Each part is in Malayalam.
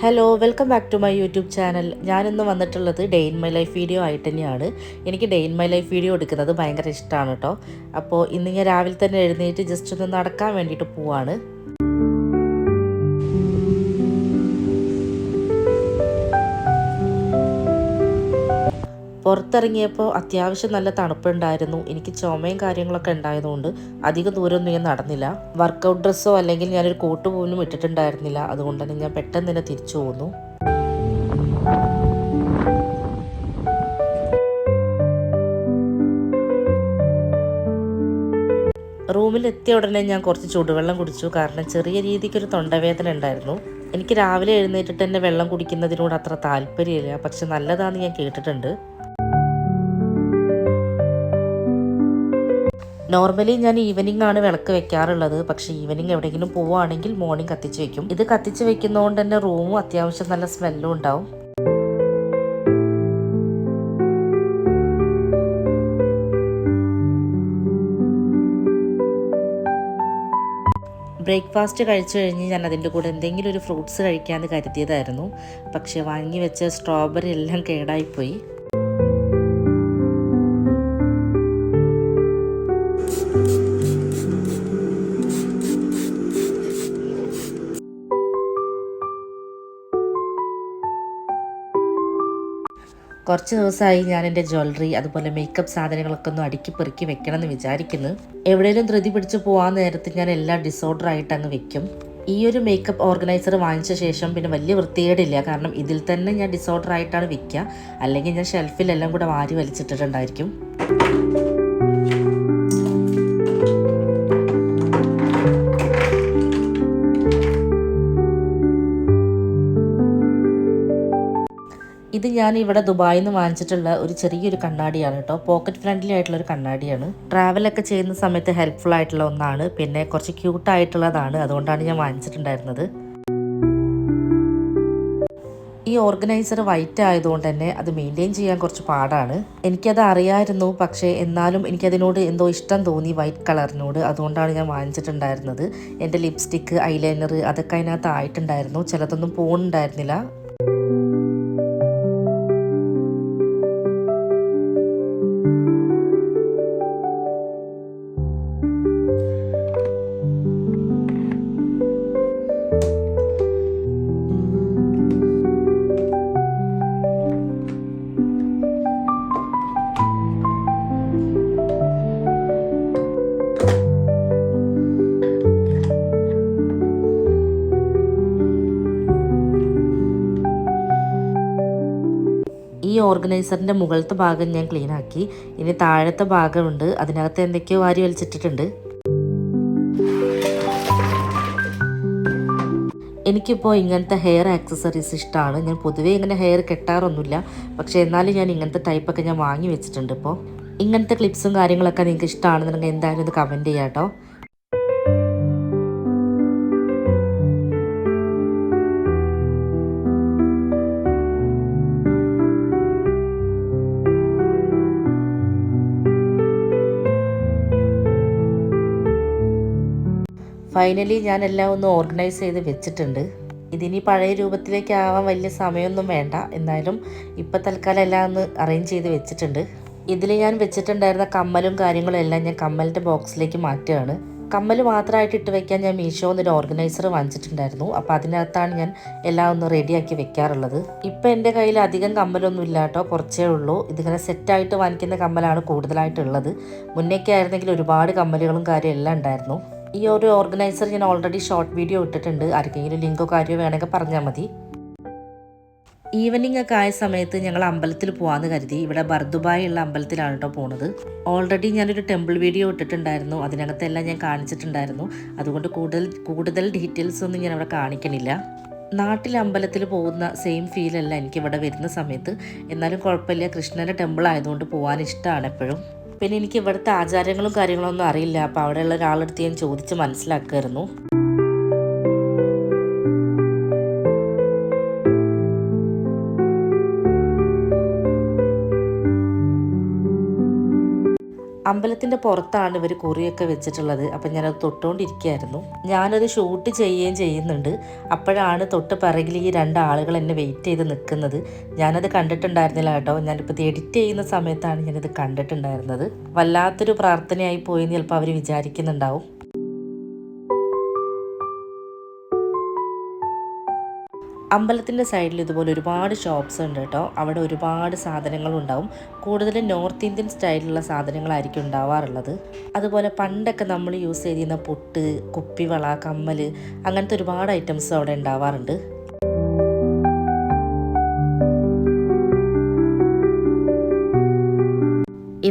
Hello welcome back to my YouTube channel. ഞാനിന്ന് വന്നിട്ടുള്ളത് day in my life video ആയിട്ട് തന്നെയാണ്. എനിക്ക് day in my life video എടുക്കുന്നത് ഭയങ്കര ഇഷ്ടമാണ് കേട്ടോ. അപ്പോൾ ഇന്ന് ഞാൻ രാവിലെ തന്നെ എഴുന്നേറ്റ് ജസ്റ്റ് ഒന്ന് നടക്കാൻ വേണ്ടിയിട്ട് പോവാണ്. പുറത്തിറങ്ങിയപ്പോൾ അത്യാവശ്യം നല്ല തണുപ്പുണ്ടായിരുന്നു. എനിക്ക് ചുമയും കാര്യങ്ങളൊക്കെ ഉണ്ടായതുകൊണ്ട് അധികം ദൂരമൊന്നും ഞാൻ നടന്നില്ല. വർക്കൗട്ട് ഡ്രസ്സോ അല്ലെങ്കിൽ ഞാനൊരു കോട്ട് പോലും ഇട്ടിട്ടുണ്ടായിരുന്നില്ല. അതുകൊണ്ട് തന്നെ ഞാൻ പെട്ടെന്ന് തന്നെ തിരിച്ചു പോന്നു. റൂമിലെത്തിയ ഉടനെ ഞാൻ കുറച്ച് ചൂടുവെള്ളം കുടിച്ചു. കാരണം ചെറിയ രീതിക്കൊരു തൊണ്ടവേദന ഉണ്ടായിരുന്നു. എനിക്ക് രാവിലെ എഴുന്നേറ്റിട്ട് തന്നെ വെള്ളം കുടിക്കുന്നതിനോട് അത്ര താല്പര്യമില്ല, പക്ഷെ നല്ലതാണെന്ന് ഞാൻ കേട്ടിട്ടുണ്ട്. നോർമലി ഞാൻ ഈവനിങ് ആണ് വിളക്ക് വെക്കാറുള്ളത്. പക്ഷേ ഈവനിങ് എവിടെയെങ്കിലും പോവുകയാണെങ്കിൽ മോർണിംഗ് കത്തിച്ച് വെക്കും. ഇത് കത്തിച്ച് വെക്കുന്നതുകൊണ്ട് തന്നെ റൂമും അത്യാവശ്യം നല്ല സ്മെല്ലും ഉണ്ടാവും. ബ്രേക്ക്ഫാസ്റ്റ് കഴിച്ചു കഴിഞ്ഞ് ഞാൻ അതിൻ്റെ കൂടെ എന്തെങ്കിലും ഒരു ഫ്രൂട്ട്സ് കഴിക്കാമെന്ന് കരുതിയതായിരുന്നു. പക്ഷേ വാങ്ങി വെച്ച സ്ട്രോബെറി എല്ലാം കേടായിപ്പോയി. കുറച്ച് ദിവസമായി ഞാൻ എൻ്റെ ജ്വല്ലറി അതുപോലെ മേക്കപ്പ് സാധനങ്ങളൊക്കെ ഒന്ന് അടുക്കി പെറുക്കി വെക്കണം എന്ന് വിചാരിക്കുന്നു. എവിടെയെങ്കിലും ധൃതി പിടിച്ച് പോകാൻ നേരത്ത് ഞാൻ എല്ലാം ഡിസോർഡർ ആയിട്ട് അങ്ങ് വെക്കും. ഈ ഒരു മേക്കപ്പ് ഓർഗനൈസർ വാങ്ങിച്ച ശേഷം പിന്നെ വലിയ വൃത്തികേടില്ല. കാരണം ഇതിൽ തന്നെ ഞാൻ ഡിസോർഡർ ആയിട്ടാണ് വെക്കുക. അല്ലെങ്കിൽ ഞാൻ ഷെൽഫിലെല്ലാം കൂടെ വാരി വലിച്ചിട്ടിട്ടുണ്ടായിരിക്കും. ഇത് ഞാൻ ഇവിടെ ദുബായിൽ നിന്ന് വാങ്ങിച്ചിട്ടുള്ള ഒരു ചെറിയൊരു കണ്ണാടിയാണ് കേട്ടോ. പോക്കറ്റ് ഫ്രണ്ട്ലി ആയിട്ടുള്ള ഒരു കണ്ണാടിയാണ്. ട്രാവലൊക്കെ ചെയ്യുന്ന സമയത്ത് ഹെൽപ്ഫുൾ ആയിട്ടുള്ള ഒന്നാണ്. പിന്നെ കുറച്ച് ക്യൂട്ടായിട്ടുള്ളതാണ്. അതുകൊണ്ടാണ് ഞാൻ വാങ്ങിച്ചിട്ടുണ്ടായിരുന്നത്. ഈ ഓർഗനൈസർ വൈറ്റ് ആയതുകൊണ്ട് തന്നെ അത് മെയിൻറ്റെയിൻ ചെയ്യാൻ കുറച്ച് പാടാണ്. എനിക്കത് അറിയാമായിരുന്നു. പക്ഷേ എന്നാലും എനിക്കതിനോട് എന്തോ ഇഷ്ടം തോന്നി, വൈറ്റ് കളറിനോട്. അതുകൊണ്ടാണ് ഞാൻ വാങ്ങിച്ചിട്ടുണ്ടായിരുന്നത്. എൻ്റെ ലിപ്സ്റ്റിക്ക്, ഐലൈനർ അതൊക്കെ അതിനകത്ത് ആയിട്ടുണ്ടായിരുന്നു. ചിലതൊന്നും പോകുന്നുണ്ടായിരുന്നില്ല. ഈ ഓർഗനൈസറിൻ്റെ മുകളിലത്തെ ഭാഗം ഞാൻ ക്ലീൻ ആക്കി. ഇനി താഴത്തെ ഭാഗമുണ്ട്, അതിനകത്ത് എന്തൊക്കെയോ വാരി വലിച്ചിട്ടിട്ടുണ്ട്. എനിക്കിപ്പോൾ ഇങ്ങനത്തെ ഹെയർ ആക്സസറീസ് ഇഷ്ടമാണ്. ഞാൻ പൊതുവേ ഇങ്ങനെ ഹെയർ കെട്ടാറൊന്നുമില്ല. പക്ഷേ എന്നാലും ഞാൻ ഇങ്ങനത്തെ ടൈപ്പൊക്കെ ഞാൻ വാങ്ങി വെച്ചിട്ടുണ്ട്. ഇപ്പോൾ ഇങ്ങനത്തെ ക്ലിപ്സും കാര്യങ്ങളൊക്കെ നിങ്ങൾക്ക് ഇഷ്ടമാണെന്നുണ്ടെങ്കിൽ എന്തായാലും ഇത് കമൻറ്റ് ചെയ്യാം കേട്ടോ. ഫൈനലി ഞാൻ എല്ലാം ഒന്ന് ഓർഗനൈസ് ചെയ്ത് വെച്ചിട്ടുണ്ട്. ഇതിനി പഴയ രൂപത്തിലേക്ക് ആവാൻ വലിയ സമയമൊന്നും വേണ്ട. എന്നാലും ഇപ്പം തൽക്കാലം എല്ലാം ഒന്ന് അറേഞ്ച് ചെയ്ത് വെച്ചിട്ടുണ്ട്. ഇതിൽ ഞാൻ വെച്ചിട്ടുണ്ടായിരുന്ന കമ്മലും കാര്യങ്ങളും എല്ലാം ഞാൻ കമ്മലിൻ്റെ ബോക്സിലേക്ക് മാറ്റുകയാണ്. കമ്മൽ മാത്രമായിട്ട് ഇട്ട് വെക്കാൻ ഞാൻ മീഷോന്ന് ഒരു ഓർഗനൈസർ വാങ്ങിച്ചിട്ടുണ്ടായിരുന്നു. അപ്പോൾ അതിനകത്താണ് ഞാൻ എല്ലാം ഒന്ന് റെഡിയാക്കി വെക്കാറുള്ളത്. ഇപ്പം എൻ്റെ കയ്യിൽ അധികം കമ്മലൊന്നും ഇല്ല കേട്ടോ, കുറച്ചേ ഉള്ളൂ. ഇതിങ്ങനെ സെറ്റായിട്ട് വാങ്ങിക്കുന്ന കമ്മലാണ് കൂടുതലായിട്ടുള്ളത്. മുന്നേക്കെ ആയിരുന്നെങ്കിൽ ഒരുപാട് കമ്മലുകളും കാര്യം എല്ലാം ഉണ്ടായിരുന്നു. ഈ ഒരു ഓർഗനൈസർ ഞാൻ ഓൾറെഡി ഷോർട്ട് വീഡിയോ ഇട്ടിട്ടുണ്ട്. ആർക്കെങ്കിലും ലിങ്കോ കാര്യമോ വേണമെങ്കിൽ പറഞ്ഞാൽ മതി. ഈവനിങ് ഒക്കെ ആയ സമയത്ത് ഞങ്ങൾ അമ്പലത്തിൽ പോകാമെന്ന് കരുതി. ഇവിടെ ബർദുബായ് ഉള്ള അമ്പലത്തിലാണ് കേട്ടോ പോണത്. ഓൾറെഡി ഞാനൊരു ടെമ്പിൾ വീഡിയോ ഇട്ടിട്ടുണ്ടായിരുന്നു. അതിനകത്തെല്ലാം ഞാൻ കാണിച്ചിട്ടുണ്ടായിരുന്നു. അതുകൊണ്ട് കൂടുതൽ ഡീറ്റെയിൽസ് ഒന്നും ഞാൻ അവിടെ കാണിക്കണില്ല. നാട്ടിലെ അമ്പലത്തിൽ പോകുന്ന സെയിം ഫീലല്ല എനിക്കിവിടെ വരുന്ന സമയത്ത്. എന്നാലും കുഴപ്പമില്ല, കൃഷ്ണൻ്റെ ടെമ്പിൾ ആയതുകൊണ്ട് പോകാൻ ഇഷ്ടമാണ് എപ്പോഴും. പിന്നെ എനിക്ക് ഇവിടുത്തെ ആചാരങ്ങളും കാര്യങ്ങളൊന്നും അറിയില്ല. അപ്പോൾ അവിടെയുള്ള ഒരാളെടുത്ത് ഞാൻ ചോദിച്ച് മനസ്സിലാക്കുമായിരുന്നു. അമ്പലത്തിൻ്റെ പുറത്താണ് ഇവർ കുറിയൊക്കെ വെച്ചിട്ടുള്ളത്. അപ്പം ഞാനത് തൊട്ടുകൊണ്ടിരിക്കുകയായിരുന്നു. ഞാനത് ഷൂട്ട് ചെയ്യുകയും ചെയ്യുന്നുണ്ട്. അപ്പോഴാണ് തൊട്ട് പിറകിൽ ഈ 2 ആളുകൾ എന്നെ വെയിറ്റ് ചെയ്ത് നിൽക്കുന്നത്. ഞാനത് കണ്ടിട്ടുണ്ടായിരുന്നില്ല കേട്ടോ. ഞാനിപ്പോൾ ഇത് എഡിറ്റ് ചെയ്യുന്ന സമയത്താണ് ഞാനിത് കണ്ടിട്ടുണ്ടായിരുന്നത്. വല്ലാത്തൊരു പ്രാർത്ഥനയായി പോയെന്ന് ചിലപ്പോൾ അവർ വിചാരിക്കുന്നുണ്ടാവും. അമ്പലത്തിൻ്റെ സൈഡിൽ ഇതുപോലെ ഒരുപാട് ഷോപ്സ് ഉണ്ട് കേട്ടോ. അവിടെ ഒരുപാട് സാധനങ്ങളുണ്ടാവും. കൂടുതലും നോർത്ത് ഇന്ത്യൻ സ്റ്റൈലിലുള്ള സാധനങ്ങളായിരിക്കും ഉണ്ടാവാറുള്ളത്. അതുപോലെ പണ്ടൊക്കെ നമ്മൾ യൂസ് ചെയ്തിരുന്ന പൊട്ട്, കുപ്പിവള, കമ്മൽ, അങ്ങനത്തെ ഒരുപാട് ഐറ്റംസ് അവിടെ ഉണ്ടാവാറുണ്ട്.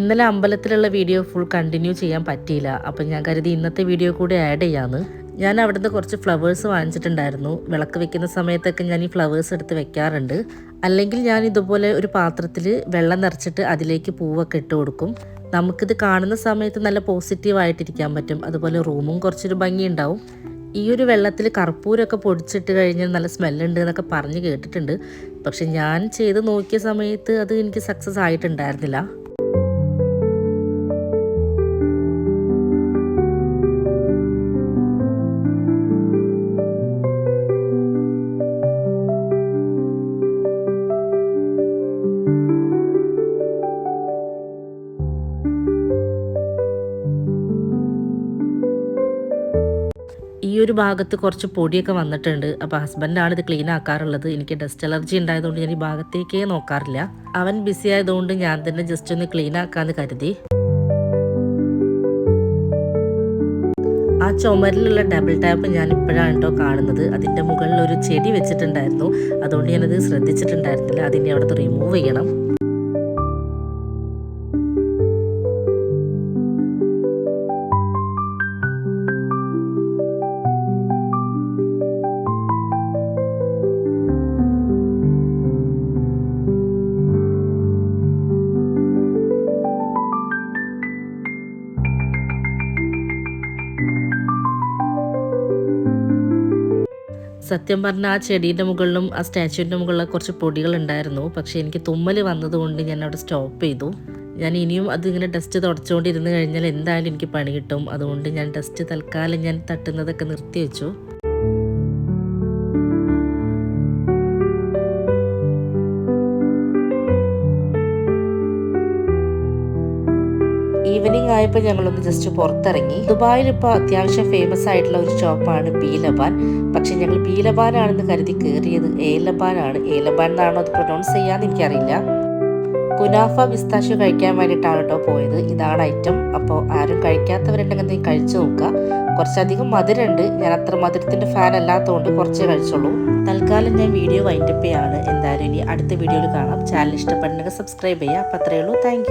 ഇന്നലെ അമ്പലത്തിലുള്ള വീഡിയോ ഫുൾ കണ്ടിന്യൂ ചെയ്യാൻ പറ്റിയില്ല. അപ്പം ഞാൻ കരുതി ഇന്നത്തെ വീഡിയോ കൂടി ആഡ് ചെയ്യാമെന്ന്. ഞാൻ അവിടുന്ന് കുറച്ച് ഫ്ലവേഴ്സ് വാങ്ങിച്ചിട്ടുണ്ടായിരുന്നു. വിളക്ക് വെക്കുന്ന സമയത്തൊക്കെ ഞാൻ ഈ ഫ്ലവേഴ്സ് എടുത്ത് വെക്കാറുണ്ട്. അല്ലെങ്കിൽ ഞാൻ ഇതുപോലെ ഒരു പാത്രത്തിൽ വെള്ളം നിറച്ചിട്ട് അതിലേക്ക് പൂവൊക്കെ ഇട്ട് കൊടുക്കും. നമുക്കിത് കാണുന്ന സമയത്ത് നല്ല പോസിറ്റീവായിട്ടിരിക്കാൻ പറ്റും. അതുപോലെ റൂമും കുറച്ചൊരു ഭംഗിയുണ്ടാവും. ഈ ഒരു വെള്ളത്തിൽ കർപ്പൂരമൊക്കെ പൊടിച്ചിട്ട് കഴിഞ്ഞാൽ നല്ല സ്മെല്ലുണ്ട് എന്നൊക്കെ പറഞ്ഞ് കേട്ടിട്ടുണ്ട്. പക്ഷെ ഞാൻ ചെയ്ത് നോക്കിയ സമയത്ത് അത് എനിക്ക് സക്സസ് ആയിട്ടുണ്ടായിരുന്നില്ല. ഈ ഒരു ഭാഗത്ത് കുറച്ച് പൊടിയൊക്കെ വന്നിട്ടുണ്ട്. അപ്പോൾ ഹസ്ബൻഡാണ് ഇത് ക്ലീൻ ആക്കാറുള്ളത്. എനിക്ക് ഡസ്റ്റ് അലർജി ഉണ്ടായതുകൊണ്ട് ഞാൻ ഈ ഭാഗത്തേക്കേ നോക്കാറില്ല. അവൻ ബിസി ആയതുകൊണ്ട് ഞാൻ തന്നെ ജസ്റ്റ് ഒന്ന് ക്ലീൻ ആക്കാമെന്ന് കരുതി. ആ ചുമരിലുള്ള ഡബിൾ ടാപ്പ് ഞാൻ ഇപ്പോഴാണ് കേട്ടോ കാണുന്നത്. അതിൻ്റെ മുകളിൽ ഒരു ചെടി വെച്ചിട്ടുണ്ടായിരുന്നു. അതുകൊണ്ട് ഞാനത് ശ്രദ്ധിച്ചിട്ടുണ്ടായിരുന്നില്ല. അതിനെ അവിടുത്തെ റിമൂവ് ചെയ്യണം. സത്യം പറഞ്ഞാൽ ആ ചെടീൻ്റെ മുകളിലും ആ സ്റ്റാച്യൂവിൻ്റെ മുകളിലും കുറച്ച് പൊടികളുണ്ടായിരുന്നു. പക്ഷേ എനിക്ക് തുമ്മൽ വന്നതുകൊണ്ട് ഞാൻ അവിടെ സ്റ്റോപ്പ് ചെയ്തു. ഞാൻ ഇനിയും അതിങ്ങനെ ഡസ്റ്റ് തുടച്ചുകൊണ്ടിരുന്ന് കഴിഞ്ഞാൽ എന്തായാലും എനിക്ക് പണി കിട്ടും. അതുകൊണ്ട് ഞാൻ ഡസ്റ്റ് തൽക്കാലം ഞാൻ തട്ടുന്നതൊക്കെ നിർത്തി വെച്ചു. ഈവനിങ് ആയപ്പോൾ ഞങ്ങളൊന്ന് ജസ്റ്റ് പുറത്തിറങ്ങി. ദുബായിൽ ഇപ്പോൾ അത്യാവശ്യം ഫേമസ് ആയിട്ടുള്ള ഒരു ഷോപ്പാണ് ബീലബാൻ. പക്ഷെ ഞങ്ങൾ ബീലബാനാണെന്ന് കരുതി കയറിയത് ഏലബാനാണ്. ഏലബാൻ എന്നാണോ അത് പ്രൊനൗൺസ് ചെയ്യാന്ന് എനിക്കറിയില്ല. കുനാഫ പിസ്താഷ്യോ കഴിക്കാൻ വേണ്ടിയിട്ടാണ് കേട്ടോ പോയത്. ഇതാണ് ഐറ്റം. അപ്പോൾ ആരും കഴിക്കാത്തവരുണ്ടെങ്കിൽ എന്തെങ്കിലും കഴിച്ചു നോക്കുക. കുറച്ചധികം മധുരമുണ്ട്. ഞാൻ അത്ര മധുരത്തിൻ്റെ ഫാൻ അല്ലാത്തതുകൊണ്ട് കുറച്ചേ കഴിച്ചുള്ളൂ. തൽക്കാലം ഞാൻ വീഡിയോ വൈൻഡപ്പ് ചെയ്യാണ്. എന്തായാലും ഇനി അടുത്ത വീഡിയോയിൽ കാണാം. ചാനൽ ഇഷ്ടപ്പെടുന്നെങ്കിൽ സബ്സ്ക്രൈബ് ചെയ്യുക. അപ്പോൾ അത്രയേ ഉള്ളൂ. താങ്ക്